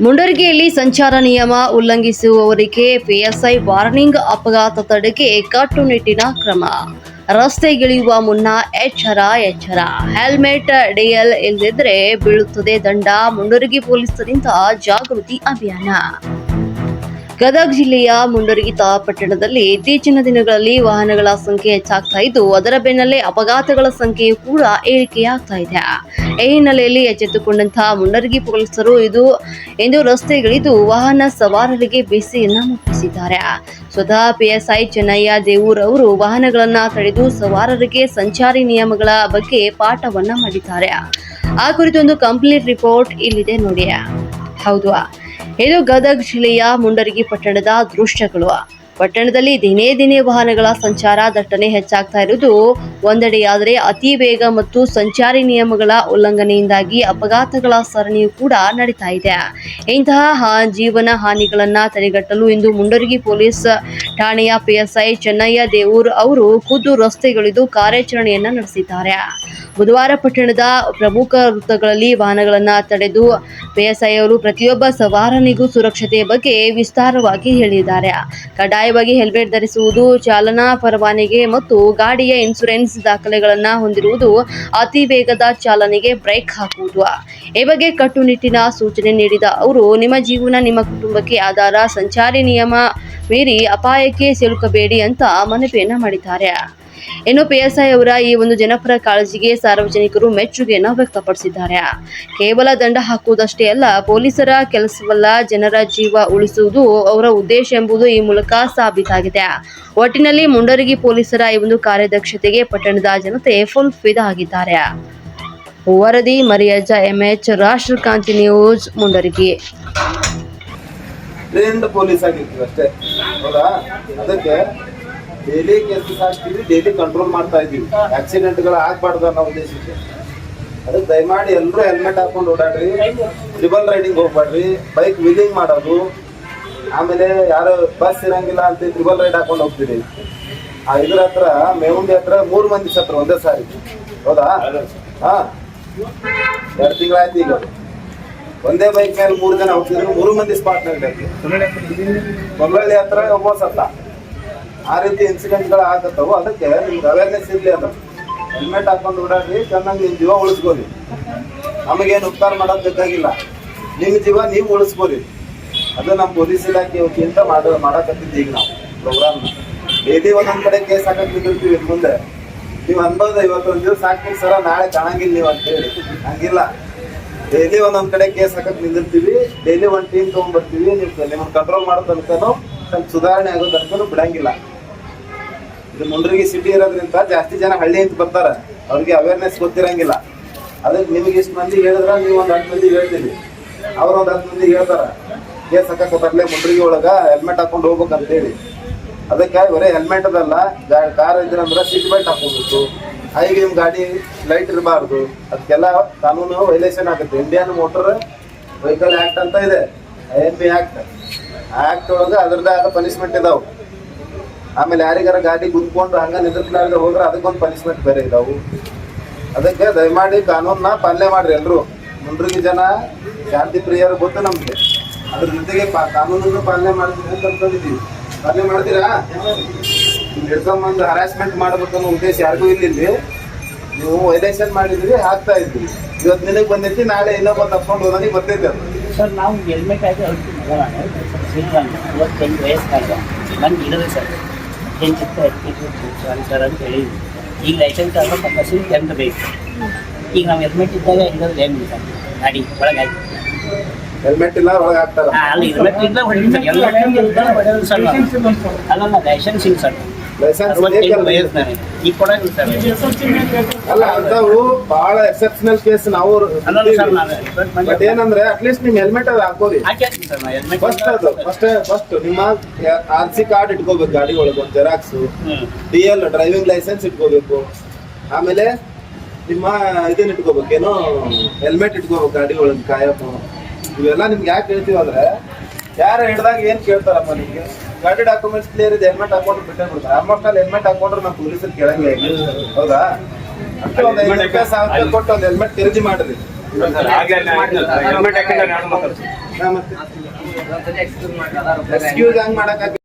ಮುಂಡರಗಿಯಲ್ಲಿ ಸಂಚಾರ ನಿಯಮ ಉಲ್ಲಂಘಿಸುವವರಿಗೆ PSI warning. ಅಪಘಾತ ತಡೆಗೆ ಕಟ್ಟುನಿಟ್ಟಿನ ಕ್ರಮ. ರಸ್ತೆಗಿಳಿಯುವ ಮುನ್ನ ಎಚ್ಚರ. ಹೆಲ್ಮೆಟ್ ಡಿಎಲ್ ಇಲ್ಲದಿದ್ದರೆ ಬೀಳುತ್ತದೆ ದಂಡ. ಮುಂಡರಗಿ ಪೊಲೀಸರಿಂದ ಜಾಗೃತಿ ಅಭಿಯಾನ. ಗದಗ ಜಿಲ್ಲೆಯ ಮುಂಡರಗಿ ಪಟ್ಟಣದಲ್ಲಿ ಇತ್ತೀಚಿನ ದಿನಗಳಲ್ಲಿ ವಾಹನಗಳ ಸಂಖ್ಯೆ ಹೆಚ್ಚಾಗ್ತಾ ಇದ್ದು, ಅದರ ಬೆನ್ನಲ್ಲೇ ಅಪಘಾತಗಳ ಸಂಖ್ಯೆಯೂ ಕೂಡ ಏರಿಕೆಯಾಗ್ತಾ ಇದೆ. ಈ ಹಿನ್ನೆಲೆಯಲ್ಲಿ ಎಚ್ಚೆತ್ತುಕೊಂಡಂತಹ ಮುಂಡರಗಿ ಪೊಲೀಸರು ಇಂದು ರಸ್ತೆಗಿಳಿದು ವಾಹನ ಸವಾರರಿಗೆ ಬಿಸಿಯನ್ನ ಮುಟ್ಟಿಸಿದ್ದಾರೆ. ಸ್ವತಃ ಪಿಎಸ್ಐ ಚೆನ್ನಯ್ಯ ದೇವೂರ್ ಅವರು ವಾಹನಗಳನ್ನ ತಡೆದು ಸವಾರರಿಗೆ ಸಂಚಾರಿ ನಿಯಮಗಳ ಬಗ್ಗೆ ಪಾಠವನ್ನ ಮಾಡಿದ್ದಾರೆ. ಆ ಕುರಿತೊಂದು ಕಂಪ್ಲೀಟ್ ರಿಪೋರ್ಟ್ ಇಲ್ಲಿದೆ ನೋಡಿ. ಹೌದು, ಇದು ಗದಗ ಜಿಲ್ಲೆಯ ಮುಂಡರಗಿ ಪಟ್ಟಣದ ದೃಶ್ಯಗಳು. ಪಟ್ಟಣದಲ್ಲಿ ದಿನೇ ವಾಹನಗಳ ಸಂಚಾರ ದಟ್ಟಣೆ ಹೆಚ್ಚಾಗ್ತಾ ಇರುವುದು ಒಂದೆಡೆಯಾದರೆ, ಅತಿ ವೇಗ ಮತ್ತು ಸಂಚಾರಿ ನಿಯಮಗಳ ಉಲ್ಲಂಘನೆಯಿಂದಾಗಿ ಅಪಘಾತಗಳ ಸರಣಿಯೂ ಕೂಡ ನಡೀತಾ ಇದೆ. ಇಂತಹ ಜೀವನ ಹಾನಿಗಳನ್ನ ತಡೆಗಟ್ಟಲು ಇಂದು ಮುಂಡರಗಿ ಪೊಲೀಸ್ ಠಾಣೆಯ ಪಿಎಸ್ಐ ಚೆನ್ನಯ್ಯ ದೇವೂರ್ ಅವರು ಖುದ್ದು ರಸ್ತೆಗಿಳಿದು ಕಾರ್ಯಾಚರಣೆಯನ್ನ ನಡೆಸಿದ್ದಾರೆ. ಬುಧವಾರ ಪಟ್ಟಣದ ಪ್ರಮುಖ ವೃತ್ತಗಳಲ್ಲಿ ವಾಹನಗಳನ್ನ ತಡೆದು ಪಿಎಸ್ಐ ಅವರು ಪ್ರತಿಯೊಬ್ಬ ಸವಾರನಿಗೂ ಸುರಕ್ಷತೆಯ ಬಗ್ಗೆ ವಿಸ್ತಾರವಾಗಿ ಹೇಳಿದ್ದಾರೆ. ಕಡ್ಡಾಯವಾಗಿ ಹೆಲ್ಮೆಟ್ ಧರಿಸುವುದು, ಚಾಲನಾ ಪರವಾನಗಿ ಮತ್ತು ಗಾಡಿಯ ಇನ್ಶೂರೆನ್ಸ್ ದಾಖಲೆಗಳನ್ನು ಹೊಂದಿರುವುದು, ಅತಿ ವೇಗದ ಚಾಲನೆಗೆ ಬ್ರೇಕ್ ಹಾಕುವುದು ಈ ಬಗ್ಗೆ ಕಟ್ಟುನಿಟ್ಟಿನ ಸೂಚನೆ ನೀಡಿದ ಅವರು, ನಿಮ್ಮ ಜೀವನ ನಿಮ್ಮ ಕುಟುಂಬಕ್ಕೆ ಆಧಾರ, ಸಂಚಾರಿ ನಿಯಮ ಮೀರಿ ಅಪಾಯಕ್ಕೆ ಸಿಲುಕಬೇಡಿ ಅಂತ ಮನವಿಯನ್ನ ಮಾಡಿದ್ದಾರೆ. ಇನ್ನು ಪಿಎಸ್ಐ ಅವರ ಈ ಒಂದು ಜನಪರ ಕಾಳಜಿಗೆ ಸಾರ್ವಜನಿಕರು ಮೆಚ್ಚುಗೆಯನ್ನು ವ್ಯಕ್ತಪಡಿಸಿದ್ದಾರೆ. ಕೇವಲ ದಂಡ ಹಾಕುವುದಷ್ಟೇ ಅಲ್ಲ, ಪೊಲೀಸರ ಕೆಲಸವಲ್ಲ, ಜನರ ಜೀವ ಉಳಿಸುವುದು ಅವರ ಉದ್ದೇಶ ಎಂಬುದು ಈ ಮೂಲಕ ಸಾಬೀತಾಗಿದೆ. ಒಟ್ಟಿನಲ್ಲಿ ಮುಂಡರಗಿ ಪೊಲೀಸರ ಈ ಒಂದು ಕಾರ್ಯದಕ್ಷತೆಗೆ ಪಟ್ಟಣದ ಜನತೆ ಫುಲ್ ಫಿದಾ ಆಗಿದ್ದಾರೆ. ವರದಿ Mariyajja MH, Rashtrakranti news, Mundaragi. Trained police ಆಗಿರ್ತೀವಿ ಅಷ್ಟೇ, ಹೌದಾ? ಅದಕ್ಕೆ ಡೈಲಿ ಕೇಸಸ್ ಹಾಕ್ತೀವಿ, ಡೈಲಿ ಕಂಟ್ರೋಲ್ ಮಾಡ್ತಾ ಇದ್ದೀವಿ. ಆಕ್ಸಿಡೆಂಟ್ಗಳು ಆಗ್ಬಾರ್ದು ಅನ್ನೋ ಉದ್ದೇಶಕ್ಕೆ. ಅದಕ್ಕೆ ದಯಮಾಡಿ ಎಲ್ಲರೂ ಹೆಲ್ಮೆಟ್ ಹಾಕೊಂಡು ಓಡಾಡ್ರಿ, ಟ್ರಿಬಲ್ ರೈಡಿಂಗ್ ಹೋಗ್ಬೇಡ್ರಿ, ಬೈಕ್ ವೀಲಿಂಗ್ ಮಾಡೋದು, ಆಮೇಲೆ ಯಾರು ಬಸ್ ಇರಂಗಿಲ್ಲ ಅಂತ ಟ್ರಿಬಲ್ ರೈಡ್ ಹಾಕೊಂಡು ಹೋಗ್ತೀರಿ. ಇದ್ರ ಹತ್ರ ಮೇವುಂಡಿ ಹತ್ರ 3 ಮಂದಿ ಸತ್ರ ಒಂದೇ ಸಾರಿ, ಹೌದಾ? 2 ತಿಂಗಳಾಯ್ತು. ಈಗ ಒಂದೇ ಬೈಕ್ ಮೇಲೆ 3 ಜನ ಹೋಗ್ತಿದ್ರು, 3 ಮಂದಿ ಸ್ಪಾಟ್ ನಲ್ಲಿ. ಕೊಲ್ಲಳ್ಳಿ ಹತ್ರ ಒಬ್ಬ ಸತ್ತ. ಆ ರೀತಿ ಇನ್ಸಿಡೆಂಟ್ಗಳು ಆಗತ್ತವು. ಅದಕ್ಕೆ ನಿಮ್ಗೆ ಅವೇರ್ನೆಸ್ ಇರಲಿ. ಅದು ಹೆಲ್ಮೆಟ್ ಹಾಕೊಂಡು ಓಡಾಡ್ರಿ, ಚೆನ್ನಾಗಿ ನಿಮ್ಮ ಜೀವ ಉಳಿಸ್ಕೋರಿ. ನಮಗೇನು ಉಪಕಾರ ಮಾಡೋದು ಬೇಕಾಗಿಲ್ಲ, ನಿಮ್ಮ ಜೀವ ನೀವು ಉಳಿಸ್ಕೋರಿ. ಅದು ನಮ್ಮ ಪೊಲೀಸ್ ಇಲಾಖೆ ವತಿಯಿಂದ ಮಾಡಕತ್ತಿದ್ದು. ಈಗ ನಾವು ಪ್ರೋಗ್ರಾಮ್ನ ಡೈಲಿ ಒಂದೊಂದು ಕಡೆ ಕೇಸ್ ಹಾಕಕ್ಕೆ ನಿಂತಿರ್ತೀವಿ. ಮುಂದೆ ನೀವು ಅನ್ಬೋದು, ಇವತ್ತೊಂದು ದಿವಸ ಹಾಕ್ತೀವಿ ಸರ, ನಾಳೆ ಕಾಣಂಗಿಲ್ಲ ನೀವು ಅಂತೇಳಿ. ಹಂಗಿಲ್ಲ, ಡೈಲಿ ಒಂದೊಂದು ಕಡೆ ಕೇಸ್ ಹಾಕಕ್ಕೆ ನಿಂದಿರ್ತೀವಿ. ಡೈಲಿ ಒಂದು ಟೀಮ್ ತೊಗೊಂಡ್ಬರ್ತೀವಿ. ನಿಮ್ಮನ್ನು ಕಂಟ್ರೋಲ್ ಮಾಡೋ ತನಕನೂ ಸ್ವಲ್ಪ ಸುಧಾರಣೆ ಆಗೋ ತನಕನೂ ಬಿಡಂಗಿಲ್ಲ. ಇದು ಮುಂಡರಗಿ ಸಿಟಿ ಇರೋದ್ರಿಂದ ಜಾಸ್ತಿ ಜನ ಹಳ್ಳಿ ಅಂತ ಬರ್ತಾರೆ, ಅವ್ರಿಗೆ ಅವೇರ್ನೆಸ್ ಗೊತ್ತಿರಂಗಿಲ್ಲ. ಅದಕ್ಕೆ ನಿಮಗೆ ಇಷ್ಟು ಮಂದಿ ಹೇಳಿದ್ರೆ ನೀವು ಒಂದು 10 ಮಂದಿಗೆ ಹೇಳ್ತೀವಿ, ಅವ್ರು ಒಂದು 10 ಮಂದಿಗೆ ಹೇಳ್ತಾರೆ ಕೇಸ್ ಹಾಕಕ್ಕೆ ಬರಲೇ ಮುಂಡರಗಿ ಒಳಗೆ ಹೆಲ್ಮೆಟ್ ಹಾಕೊಂಡು ಹೋಗ್ಬೇಕಂತೇಳಿ. ಅದಕ್ಕೆ ಬರೀ ಹೆಲ್ಮೆಟ್ ಅದಲ್ಲ, ಕಾರ್ ಇದ್ರಂದ್ರೆ ಸೀಟ್ ಬೆಲ್ಟ್ ಹಾಕೋಬೇಕು. ಹಾಗೆ ನಿಮ್ಮ ಗಾಡಿ ಲೈಟ್ ಇರಬಾರ್ದು. ಅದಕ್ಕೆಲ್ಲ ಕಾನೂನು ವೈಲೇಷನ್ ಆಗುತ್ತೆ. ಇಂಡಿಯನ್ ಮೋಟರ್ ವೆಹಿಕಲ್ ಆ್ಯಕ್ಟ್ ಅಂತ ಇದೆ, IMV ಆ್ಯಕ್ಟ್. ಆ ಆ್ಯಕ್ಟ್ ಒಳಗೆ ಅದರದ್ದೇ ಆದ ಪನಿಷ್ಮೆಂಟ್ ಇದಾವೆ. ಆಮೇಲೆ ಯಾರಿಗಾರ ಗಾಡಿ ಗುದ್ಕೊಂಡು ಹಂಗ ನಿಂದಿರ್ಲಾರ್ದೆ ಹೋದ್ರೆ ಅದಕ್ಕೊಂದು ಪನಿಷ್ಮೆಂಟ್ ಬೇರೆ ಇದಾವೆ. ಅದಕ್ಕೆ ದಯಮಾಡಿ ಕಾನೂನನ್ನ ಪಾಲನೆ ಮಾಡ್ರಿ ಎಲ್ಲರೂ. ಮುಂಡರಗಿ ಜನ ಶಾಂತಿ ಪ್ರಿಯರು ಗೊತ್ತು ನಮಗೆ. ಅದ್ರ ಜೊತೆಗೆ ಕಾನೂನನ್ನು ಪಾಲನೆ ಮಾಡ್ತೀವಿ ಅಂತ ಅನ್ಕೊಂಡಿದ್ದೀವಿ. ಪಾಲನೆ ಮಾಡ್ತೀರಾ? ಹಿಡ್ಕೊಂಬಂದು ಹರಾಸ್ಮೆಂಟ್ ಮಾಡ್ಬೇಕನ್ನೋ ಉದ್ದೇಶ ಯಾರಿಗೂ ಇಲ್ಲಿ. ನೀವು ವೈಲೇಷನ್ ಮಾಡಿದ್ರಿ, ಹಾಕ್ತಾ ಇದ್ವಿ. ಇವತ್ತು ನಿನಗೆ ಬಂದೈತಿ, ನಾಳೆ ಇನ್ನೊಬ್ಬ ತಪ್ಕೊಂಡು ಹೋದಾಗಿ ಬರ್ತೈತೆ ಅದು. ಸರ್, ನಾವು ಹೆಲ್ಮೆಟ್ ಆಗಿ ಹೇಳ್ತೀವಿ. 25 ವಯಸ್ಸಾಗ ನಂಗೆ ಇಡೋದು ಸರ್, 10 ಸರ್ ಅಂತ ಹೇಳಿದ್ವಿ. ಈಗ ಲೈಸೆನ್ಸ್ ಆಗ ಕಂಪಲ್ಸರಿ 10 ಬೇಕು. ಈಗ ನಾವು ಹೆಲ್ಮೆಟ್ ಇದ್ದಾಗ ಇಡೋದು ಹೆಂಗೆ ಸರ್? ಗಾಡಿ ಒಳಗೆ ಆಯ್ತು, ಹೆಲ್ಮೆಟ್ ಇಲ್ಲ ಒಳಗೆ ಹಾಕ್ತಾರ. ಹೆಲ್ಮೆಟ್ ಇಲ್ಲ ಹೊಡಿತಾರೆ, ಹೊಡೆಯೋದು ಸರ್. ಅಲ್ಲ, ಲೈಸೆನ್ಸ್ ಇಲ್ಲ ಸರ್. ಅಲ್ಲ, ಅಂಥವು ಬಹಳ ಎಕ್ಸೆಪ್ಷನಲ್ ಕೇಸ್. ನಾವು ಬಟ್ ಏನಂದ್ರೆ ಅಟ್ಲೀಸ್ಟ್ ನಿಮ್ ಹೆಲ್ಮೆಟ್ ಅದು ಹಾಕೋರಿ. ಫಸ್ಟ್ ನಿಮ್ಮ RC ಕಾರ್ಡ್ ಇಟ್ಕೋಬೇಕು ಗಾಡಿ ಒಳಗೆ, ಒಂದು ಜೆರಾಕ್ಸ್, DL ಡ್ರೈವಿಂಗ್ ಲೈಸೆನ್ಸ್ ಇಟ್ಕೋಬೇಕು. ಆಮೇಲೆ ನಿಮ್ಮ ಇದನ್ನ ಇಟ್ಕೋಬೇಕು, ಏನೋ ಹೆಲ್ಮೆಟ್ ಇಟ್ಕೋಬೇಕು ಗಾಡಿ ಒಳಗೆ ಕಾಯಪ್ಪ. ಇವೆಲ್ಲ ನಿಮ್ಗೆ ಯಾಕೆ ಹೇಳ್ತೀವಿ ಅಂದ್ರೆ, ಯಾರು ಹಿಡ್ದಾಗ ಏನ್ ಕೇಳ್ತಾರಮ್ಮ ನಿಮ್ಗೆ? ಗಾಡಿ ಡಾಕ್ಯುಮೆಂಟ್ಸ್ ಕ್ಲಿಯರ್ ಇದೆ, ಹೆಲ್ಮೆಟ್ ಹಾಕೊಂಡ್ರೆ ಬಿಟ್ಟೇ ಬಿಡ್ತಾರೆ. ಆಲ್ಮೋಸ್ಟ್ ಅಲ್ಲಿ ಹೆಲ್ಮೆಟ್ ಹಾಕೊಂಡ್ರೆ ನಮ್ಮ ಪೊಲೀಸರು ಕೇಳಂಗಿಲ್ಲ, ಹೌದಾ? ಅಷ್ಟೇ ಒಂದು 5 ರೂಪಾಯಿ 1000 ರೂಪಾಯಿ ಕೊಟ್ಟು ಒಂದು ಹೆಲ್ಮೆಟ್ ಖರೀದಿ ಮಾಡ್ರಿ. ಎಕ್ಸ್ಕ್ಯೂಸ್ ಹಂಗ್ ಮಾಡಕ್